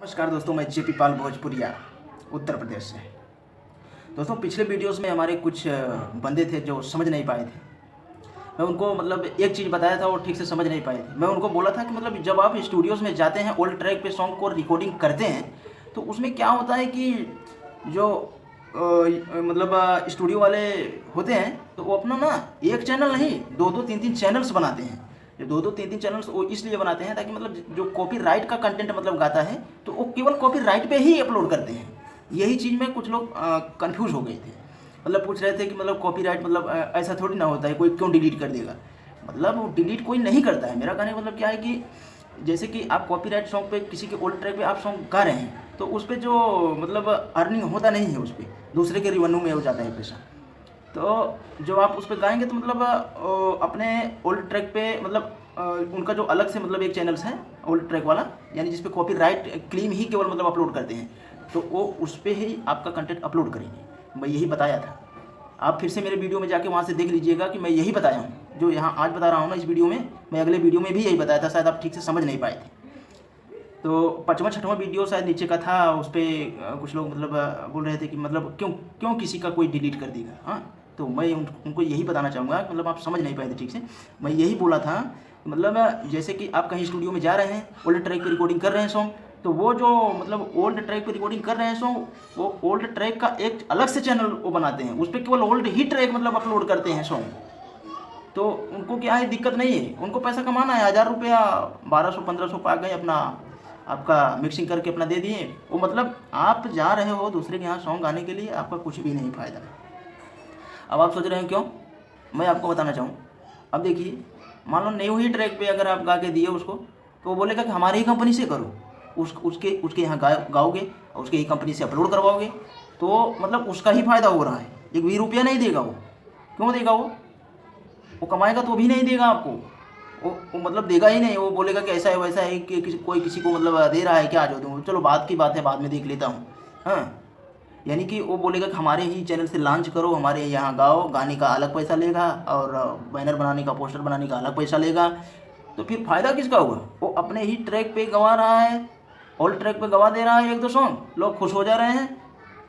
नमस्कार दोस्तों, मैं जेपी पाल भोजपुरिया उत्तर प्रदेश से। दोस्तों, पिछले वीडियोस में हमारे कुछ बंदे थे जो समझ नहीं पाए थे। मैं उनको एक चीज़ बताया था, वो ठीक से समझ नहीं पाए थे। मैं उनको बोला था कि जब आप स्टूडियोज़ में जाते हैं, ओल्ड ट्रैक पे सॉन्ग को रिकॉर्डिंग करते हैं, तो उसमें क्या होता है कि जो स्टूडियो वाले होते हैं, तो वो अपना ना एक चैनल नहीं, दो दो तीन तीन चैनल्स बनाते हैं। जो दो दो तीन तीन चैनल्स वो इसलिए बनाते हैं ताकि जो कॉपीराइट का कंटेंट गाता है, तो वो केवल कॉपीराइट पे ही अपलोड करते हैं। यही चीज़ में कुछ लोग कंफ्यूज हो गए थे। पूछ रहे थे कि कॉपीराइट ऐसा थोड़ी ना होता है, कोई क्यों डिलीट कर देगा। वो डिलीट कोई नहीं करता है। मेरा कहने का क्या है कि जैसे कि आप कॉपीराइट सॉन्ग पे, किसी के ओल्ड ट्रैक पे आप सॉन्ग गा रहे हैं, तो उस पर जो अर्निंग होता नहीं है, उस पर दूसरे के रिवेन्यू में हो जाता है पैसा। तो जो आप उस पर गाएंगे तो अपने ओल्ड ट्रैक पे उनका जो अलग से एक चैनल्स है ओल्ड ट्रैक वाला, यानी जिस पे कॉपीराइट क्लेम ही केवल अपलोड करते हैं, तो वो उस पर ही आपका कंटेंट अपलोड करेंगे। मैं यही बताया था। आप फिर से मेरे वीडियो में जाके वहाँ से देख लीजिएगा कि मैं यही बताया हूँ। जो यहाँ आज बता रहा हूँ ना इस वीडियो में, मैं अगले वीडियो में भी यही बताया था, शायद आप ठीक से समझ नहीं पाए थे। तो 5वां 6वां वीडियो शायद नीचे का था, उस पर कुछ लोग बोल रहे थे कि क्यों क्यों किसी का कोई डिलीट कर देगा। हाँ, तो मैं उनको यही बताना चाहूँगा कि आप समझ नहीं पाए थे ठीक से। मैं यही बोला था, जैसे कि आप कहीं स्टूडियो में जा रहे हैं, ओल्ड ट्रैक पे रिकॉर्डिंग कर रहे हैं सॉन्ग, तो वो जो ओल्ड ट्रैक पे रिकॉर्डिंग कर रहे हैं सॉन्ग, वो ओल्ड ट्रैक का एक अलग से चैनल वो बनाते हैं, उस पर केवल ओल्ड ही ट्रैक अपलोड करते हैं सॉन्ग। तो उनको क्या है, दिक्कत नहीं है, उनको पैसा कमाना है। 1000 रुपया 1200-1500 पा गए, अपना आपका मिक्सिंग करके अपना दे दिए। वो आप जा रहे हो दूसरे के यहाँ सॉन्ग गाने के लिए, आपका कुछ भी नहीं फ़ायदा। अब आप सोच रहे हैं क्यों, मैं आपको बताना चाहूँ। अब देखिए, मान लो न्यू ही ट्रैक पे अगर आप गा के दिए उसको, तो वो बोलेगा कि हमारी ही कंपनी से करो। उसके यहाँ गाओगे और उसके ही कंपनी से अपलोड करवाओगे, तो उसका ही फ़ायदा हो रहा है। एक भी रुपया नहीं देगा वो। क्यों देगा वो कमाएगा तो भी नहीं देगा आपको। वो देगा ही नहीं। वो बोलेगा कि ऐसा है वैसा है, कि कोई किसी को दे रहा है क्या, जो दूँ, चलो बात की बात है, बाद में देख लेता हूँ। हाँ, यानी कि वो बोलेगा कि हमारे ही चैनल से लॉन्च करो, हमारे यहाँ गाओ, गाने का अलग पैसा लेगा और बैनर बनाने का, पोस्टर बनाने का अलग पैसा लेगा। तो फिर फ़ायदा किसका होगा। वो अपने ही ट्रैक पे गवा रहा है, ओल्ड ट्रैक पे गवा दे रहा है एक दो सॉन्ग, लोग खुश हो जा रहे हैं।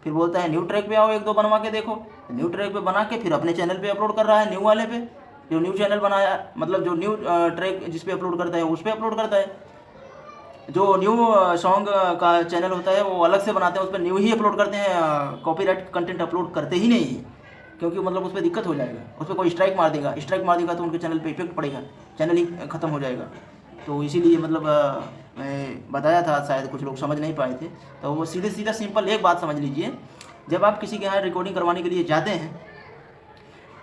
फिर बोलता है न्यू ट्रैक पे आओ, एक दो बनवा के देखो। न्यू ट्रैक पे बना के फिर अपने चैनल पे अपलोड कर रहा है, न्यू वाले पे, जो न्यू चैनल बनाया, जो न्यू ट्रैक जिस पे अपलोड करता है उस पर अपलोड करता है। जो न्यू सॉन्ग का चैनल होता है वो अलग से बनाते हैं, उस पर न्यू ही अपलोड करते हैं, कॉपीराइट कंटेंट अपलोड करते ही नहीं है। क्योंकि उस पर दिक्कत हो जाएगा, उस पर कोई स्ट्राइक मार देगा तो उनके चैनल पे इफेक्ट पड़ेगा, चैनल ही ख़त्म हो जाएगा। तो इसीलिए मैं बताया था, शायद कुछ लोग समझ नहीं पाए थे। तो वो सीधे सीधा सिंपल एक बात समझ लीजिए, जब आप किसी के यहाँ रिकॉर्डिंग करवाने के लिए जाते हैं,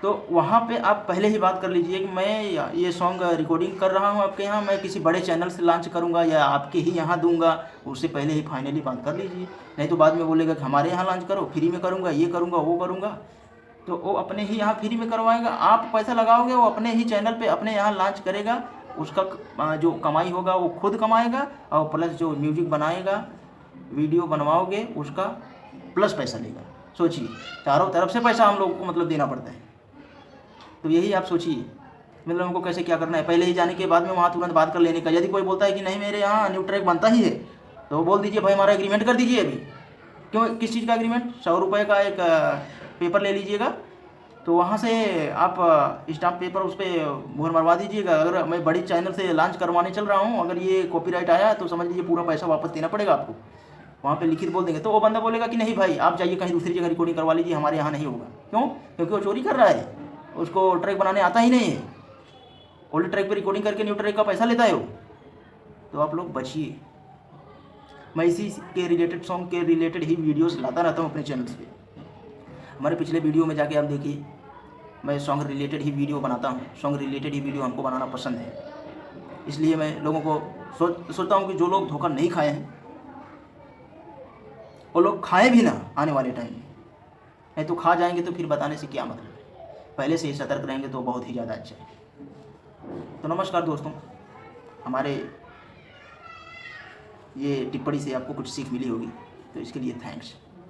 तो वहाँ पे आप पहले ही बात कर लीजिए कि मैं ये सॉन्ग रिकॉर्डिंग कर रहा हूँ आपके यहाँ, मैं किसी बड़े चैनल से लॉन्च करूँगा या आपके ही यहाँ दूंगा। उससे पहले ही फाइनली बात कर लीजिए, नहीं तो बाद में बोलेगा कि हमारे यहाँ लॉन्च करो, फ्री में करूँगा, ये करूँगा, वो करूँगा। तो वो अपने ही यहाँ फ्री में करवाएगा, आप पैसा लगाओगे, वो अपने ही चैनल पर अपने यहाँ लॉन्च करेगा। उसका जो कमाई होगा वो खुद कमाएगा, और प्लस जो म्यूजिक बनाएगा, वीडियो बनवाओगे, उसका प्लस पैसा लेगा। सोचिए, चारों तरफ से पैसा हम लोग को देना पड़ता है। तो यही आप सोचिए, हमको कैसे क्या करना है, पहले ही जाने के बाद में वहाँ तुरंत बात कर लेने का। यदि कोई बोलता है कि नहीं मेरे यहाँ न्यू ट्रैक बनता ही है, तो बोल दीजिए भाई हमारा एग्रीमेंट कर दीजिए अभी। क्यों, किस चीज़ का एग्रीमेंट, 100 रुपये का एक पेपर ले लीजिएगा, तो वहाँ से आप स्टाम्प पेपर उस पर मुहर मरवा दीजिएगा। अगर मैं बड़ी चैनल से लॉन्च करवाने चल रहा हूँ, अगर ये कॉपीराइट आया तो समझ लीजिए पूरा पैसा वापस देना पड़ेगा आपको। वहाँ पे लिखित बोल देंगे, तो वो बंदा बोलेगा कि नहीं भाई आप जाइए कहीं दूसरी जगह रिकॉर्डिंग करवा लीजिए, हमारे यहाँ नहीं होगा। क्यों, क्योंकि वो चोरी कर रहा है, उसको ट्रैक बनाने आता ही नहीं है, ओल्ड ट्रैक पे रिकॉर्डिंग करके न्यू ट्रैक का पैसा लेता है वो। तो आप लोग बचिए। मैं इसी के रिलेटेड, सॉन्ग के रिलेटेड ही वीडियोस लाता रहता हूँ अपने चैनल्स पे। हमारे पिछले वीडियो में जाके आप देखिए, मैं सॉन्ग रिलेटेड ही वीडियो बनाता हूँ। सॉन्ग रिलेटेड ही वीडियो हमको बनाना पसंद है, इसलिए मैं लोगों को सोचता हूँ कि जो लोग धोखा नहीं खाए हैं वो लोग खाएँ भी ना आने वाले टाइम में, नहीं तो खा जाएंगे तो फिर बताने से क्या मतलब है। पहले से ही सतर्क रहेंगे तो बहुत ही ज़्यादा अच्छा है। तो नमस्कार दोस्तों, हमारे ये टिप्पणी से आपको कुछ सीख मिली होगी, तो इसके लिए थैंक्स।